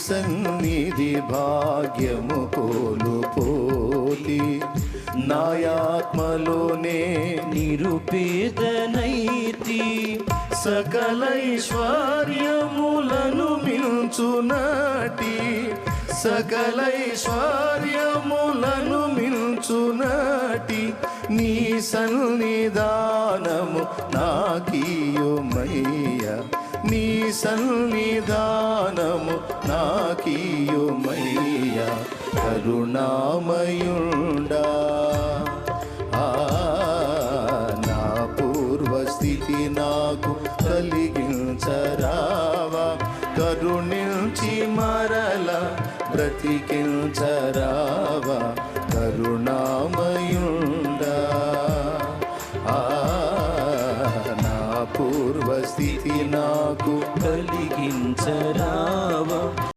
సన్నిధి భాగ్యము కోల్పోతి నాయాత్మలోనే నిరుపేదనైతి సకలైశ్వర్యములను మించునటి సకలైశ్వర్యములను మించునటి నీ సన్నిధానము నాకీయుమయ్యా నీ సన్నిధానము నాకీయుమయ్యా కరుణామయుండా నా పూర్వస్థితి నాకు కలిగించరావా కరుణించి మరల బ్రతికించరావా కరుణామయుండా నా పూర్వస్థితి నాకు కలిగించరా